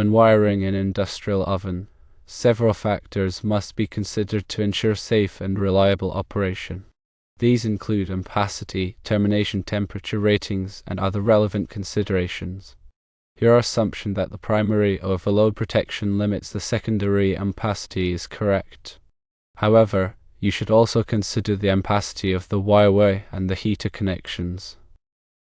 When wiring an industrial oven, several factors must be considered to ensure safe and reliable operation. These include ampacity, termination temperature ratings, and other relevant considerations. Your assumption that the primary overload protection limits the secondary ampacity is correct. However, you should also consider the ampacity of the wireway and the heater connections.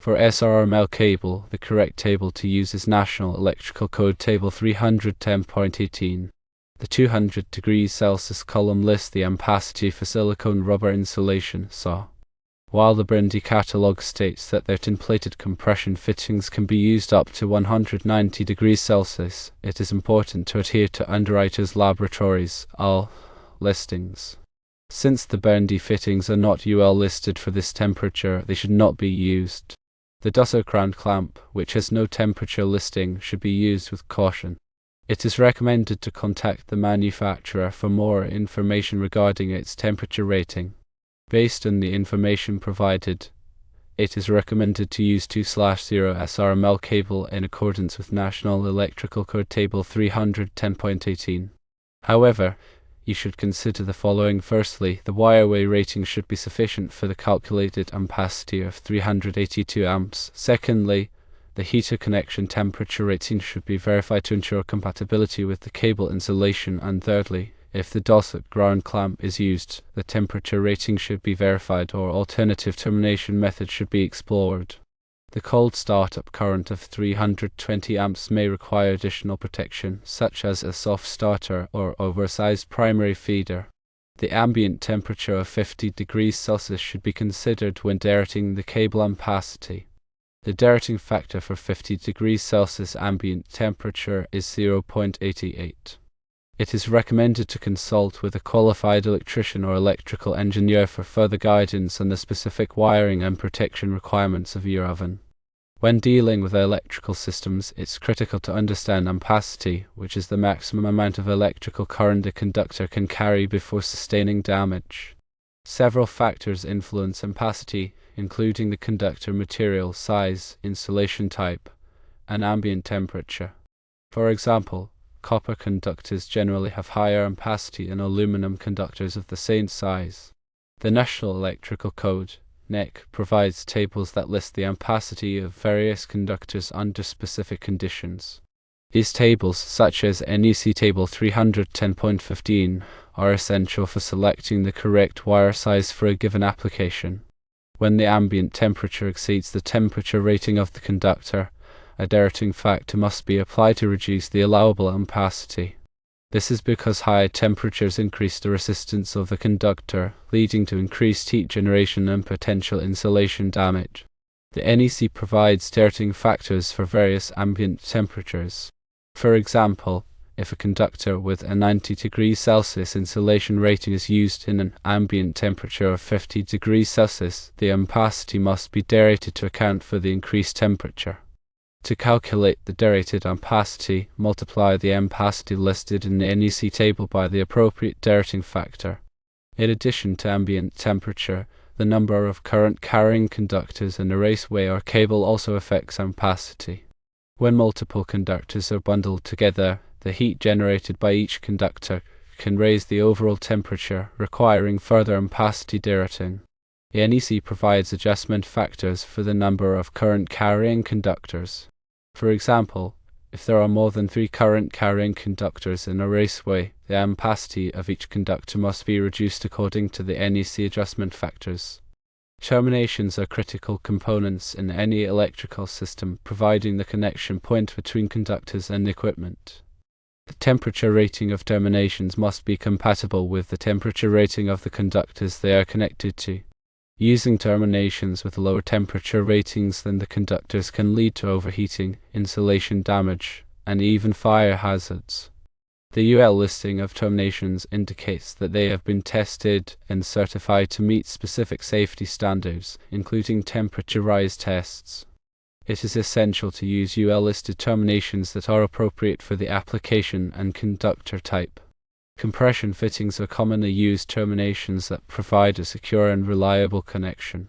For SRML cable, the correct table to use is National Electrical Code Table 310.18. The 200 degrees Celsius column lists the ampacity for silicone rubber insulation SAW, while the Brindy catalogue states that their tin-plated compression fittings can be used up to 190 degrees Celsius. It is important to adhere to Underwriters Laboratories UL listings. Since the Brindy fittings are not UL listed for this temperature, they should not be used. The Dusso crown clamp, which has no temperature listing, should be used with caution. It is recommended to contact the manufacturer for more information regarding its temperature rating. Based on the information provided, it is recommended to use 2/0 SRML cable in accordance with National Electrical Code Table 310.18. However, you should consider the following. Firstly, the wireway rating should be sufficient for the calculated ampacity of 382 amps. Secondly, the heater connection temperature rating should be verified to ensure compatibility with the cable insulation. And thirdly, if the Dorset ground clamp is used, the temperature rating should be verified, or alternative termination methods should be explored. The cold startup current of 320 amps may require additional protection, such as a soft starter or oversized primary feeder. The ambient temperature of 50 degrees Celsius should be considered when derating the cable ampacity. The derating factor for 50 degrees Celsius ambient temperature is 0.88. It is recommended to consult with a qualified electrician or electrical engineer for further guidance on the specific wiring and protection requirements of your oven. When dealing with electrical systems, it's critical to understand ampacity, which is the maximum amount of electrical current a conductor can carry before sustaining damage. Several factors influence ampacity, including the conductor material, size, insulation type, and ambient temperature. For example, copper conductors generally have higher ampacity than aluminum conductors of the same size. The National Electrical Code (NEC) provides tables that list the ampacity of various conductors under specific conditions. These tables, such as NEC Table 310.15, are essential for selecting the correct wire size for a given application. When the ambient temperature exceeds the temperature rating of the conductor, a derating factor must be applied to reduce the allowable ampacity. This is because high temperatures increase the resistance of the conductor, leading to increased heat generation and potential insulation damage. The NEC provides derating factors for various ambient temperatures. For example, if a conductor with a 90 degrees Celsius insulation rating is used in an ambient temperature of 50 degrees Celsius, the ampacity must be derated to account for the increased temperature. To calculate the derated ampacity, multiply the ampacity listed in the NEC table by the appropriate derating factor. In addition to ambient temperature, the number of current-carrying conductors in a raceway or cable also affects ampacity. When multiple conductors are bundled together, the heat generated by each conductor can raise the overall temperature, requiring further ampacity derating. The NEC provides adjustment factors for the number of current-carrying conductors. For example, if there are more than 3 current-carrying conductors in a raceway, the ampacity of each conductor must be reduced according to the NEC adjustment factors. Terminations are critical components in any electrical system, providing the connection point between conductors and equipment. The temperature rating of terminations must be compatible with the temperature rating of the conductors they are connected to. Using terminations with lower temperature ratings than the conductors can lead to overheating, insulation damage, and even fire hazards. The UL listing of terminations indicates that they have been tested and certified to meet specific safety standards, including temperature rise tests. It is essential to use UL-listed terminations that are appropriate for the application and conductor type. Compression fittings are commonly used terminations that provide a secure and reliable connection.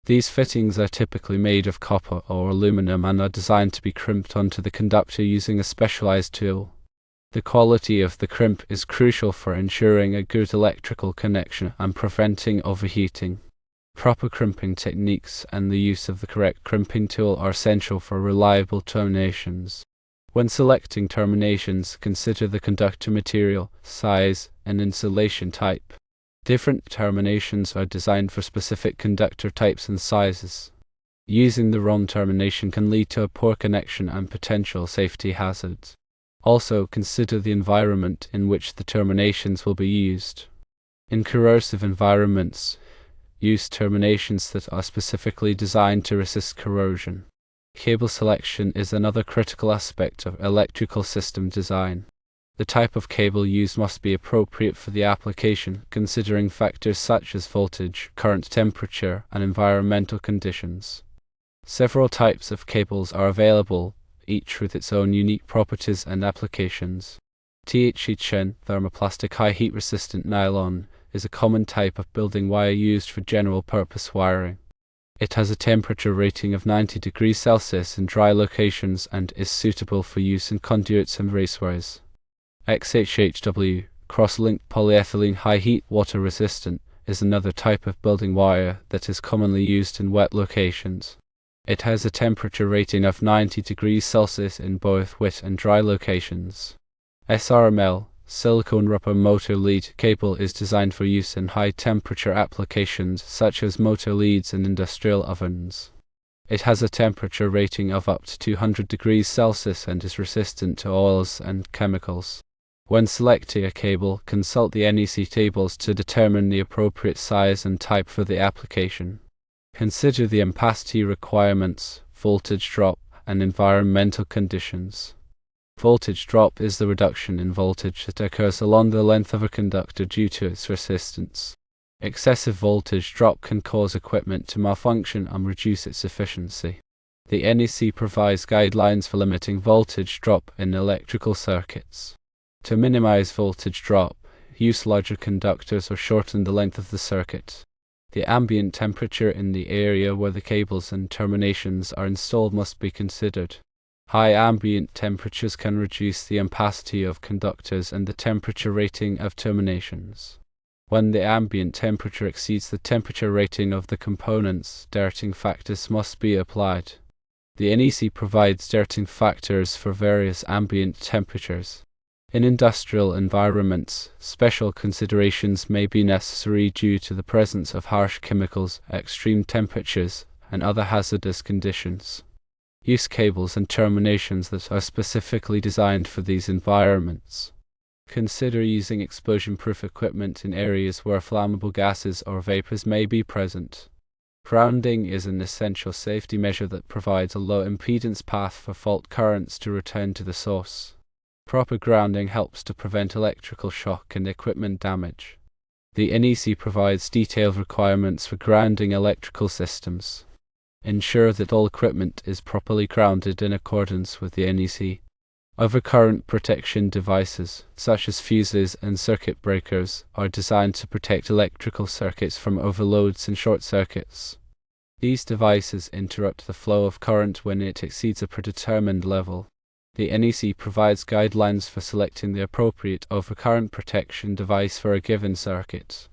These fittings are typically made of copper or aluminum and are designed to be crimped onto the conductor using a specialized tool. The quality of the crimp is crucial for ensuring a good electrical connection and preventing overheating. Proper crimping techniques and the use of the correct crimping tool are essential for reliable terminations. When selecting terminations, consider the conductor material, size, and insulation type. Different terminations are designed for specific conductor types and sizes. Using the wrong termination can lead to a poor connection and potential safety hazards. Also, consider the environment in which the terminations will be used. In corrosive environments, use terminations that are specifically designed to resist corrosion. Cable selection is another critical aspect of electrical system design. The type of cable used must be appropriate for the application, considering factors such as voltage, current temperature, and environmental conditions. Several types of cables are available, each with its own unique properties and applications. THECN, thermoplastic high heat resistant nylon, is a common type of building wire used for general purpose wiring. It has a temperature rating of 90 degrees Celsius in dry locations and is suitable for use in conduits and raceways. XHHW, cross-linked polyethylene high heat water resistant, is another type of building wire that is commonly used in wet locations. It has a temperature rating of 90 degrees Celsius in both wet and dry locations. SRML, silicone rubber motor lead cable, is designed for use in high-temperature applications such as motor leads and industrial ovens. It has a temperature rating of up to 200 degrees Celsius and is resistant to oils and chemicals. When selecting a cable, consult the NEC tables to determine the appropriate size and type for the application. Consider the ampacity requirements, voltage drop, and environmental conditions. Voltage drop is the reduction in voltage that occurs along the length of a conductor due to its resistance. Excessive voltage drop can cause equipment to malfunction and reduce its efficiency. The NEC provides guidelines for limiting voltage drop in electrical circuits. To minimize voltage drop, use larger conductors or shorten the length of the circuit. The ambient temperature in the area where the cables and terminations are installed must be considered. High ambient temperatures can reduce the ampacity of conductors and the temperature rating of terminations. When the ambient temperature exceeds the temperature rating of the components, derating factors must be applied. The NEC provides derating factors for various ambient temperatures. In industrial environments, special considerations may be necessary due to the presence of harsh chemicals, extreme temperatures, and other hazardous conditions. Use cables and terminations that are specifically designed for these environments. Consider using explosion-proof equipment in areas where flammable gases or vapors may be present. Grounding is an essential safety measure that provides a low impedance path for fault currents to return to the source. Proper grounding helps to prevent electrical shock and equipment damage. The NEC provides detailed requirements for grounding electrical systems. Ensure that all equipment is properly grounded in accordance with the NEC. Overcurrent protection devices, such as fuses and circuit breakers, are designed to protect electrical circuits from overloads and short circuits. These devices interrupt the flow of current when it exceeds a predetermined level. The NEC provides guidelines for selecting the appropriate overcurrent protection device for a given circuit.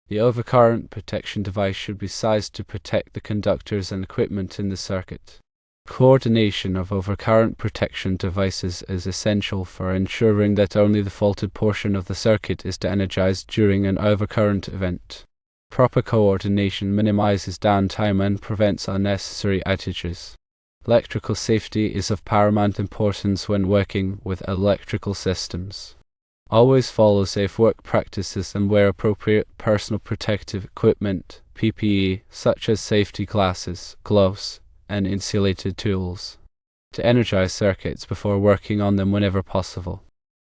The overcurrent protection device should be sized to protect the conductors and equipment in the circuit. Coordination of overcurrent protection devices is essential for ensuring that only the faulted portion of the circuit is de-energized during an overcurrent event. Proper coordination minimizes downtime and prevents unnecessary outages. Electrical safety is of paramount importance when working with electrical systems. Always follow safe work practices and wear appropriate personal protective equipment, PPE, such as safety glasses, gloves, and insulated tools. To energize circuits before working on them whenever possible.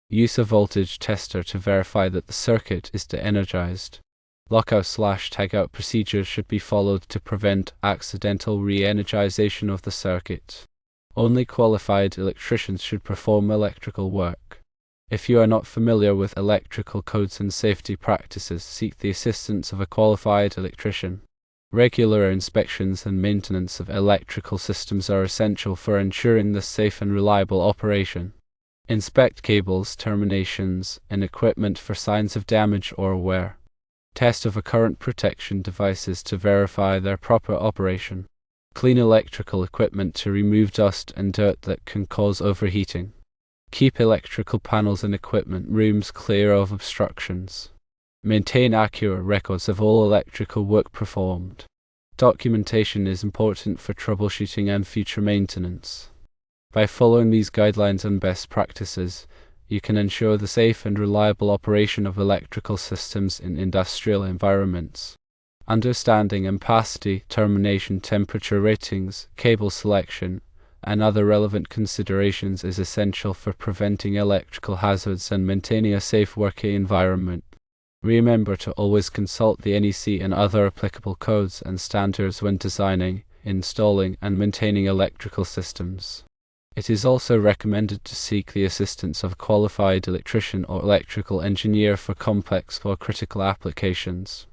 Use a voltage tester to verify that the circuit is de-energized. Lockout/tagout procedures should be followed to prevent accidental re-energization of the circuit. Only qualified electricians should perform electrical work. If you are not familiar with electrical codes and safety practices, seek the assistance of a qualified electrician. Regular inspections and maintenance of electrical systems are essential for ensuring the safe and reliable operation. Inspect cables, terminations, and equipment for signs of damage or wear. Test of current protection devices to verify their proper operation. Clean electrical equipment to remove dust and dirt that can cause overheating. Keep electrical panels and equipment rooms clear of obstructions. Maintain accurate records of all electrical work performed. Documentation is important for troubleshooting and future maintenance. By following these guidelines and best practices, you can ensure the safe and reliable operation of electrical systems in industrial environments. Understanding ampacity, termination, temperature ratings, cable selection, and other relevant considerations is essential for preventing electrical hazards and maintaining a safe working environment. Remember to always consult the NEC and other applicable codes and standards when designing, installing, and maintaining electrical systems. It is also recommended to seek the assistance of a qualified electrician or electrical engineer for complex or critical applications.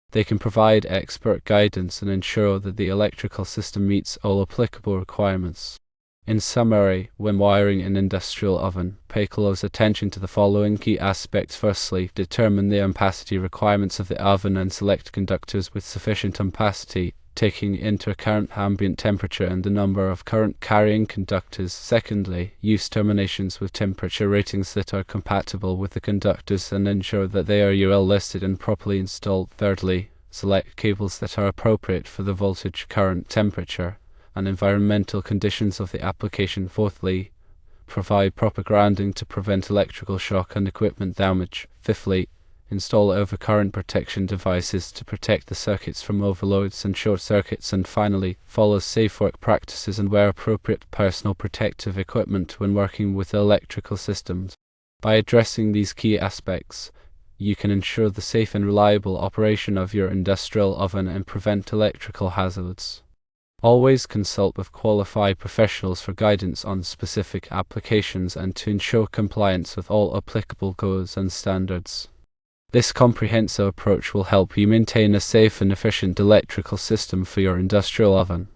They can provide expert guidance and ensure that the electrical system meets all applicable requirements. In summary, when wiring an industrial oven, pay close attention to the following key aspects. Firstly, determine the ampacity requirements of the oven and select conductors with sufficient ampacity, taking into account ambient temperature and the number of current carrying conductors. Secondly, use terminations with temperature ratings that are compatible with the conductors and ensure that they are UL listed and properly installed. Thirdly, select cables that are appropriate for the voltage, current, temperature, and environmental conditions of the application. Fourthly, provide proper grounding to prevent electrical shock and equipment damage. Fifthly, install overcurrent protection devices to protect the circuits from overloads and short circuits. And finally, follow safe work practices and wear appropriate personal protective equipment when working with electrical systems. By addressing these key aspects, you can ensure the safe and reliable operation of your industrial oven and prevent electrical hazards. Always consult with qualified professionals for guidance on specific applications and to ensure compliance with all applicable codes and standards. This comprehensive approach will help you maintain a safe and efficient electrical system for your industrial oven.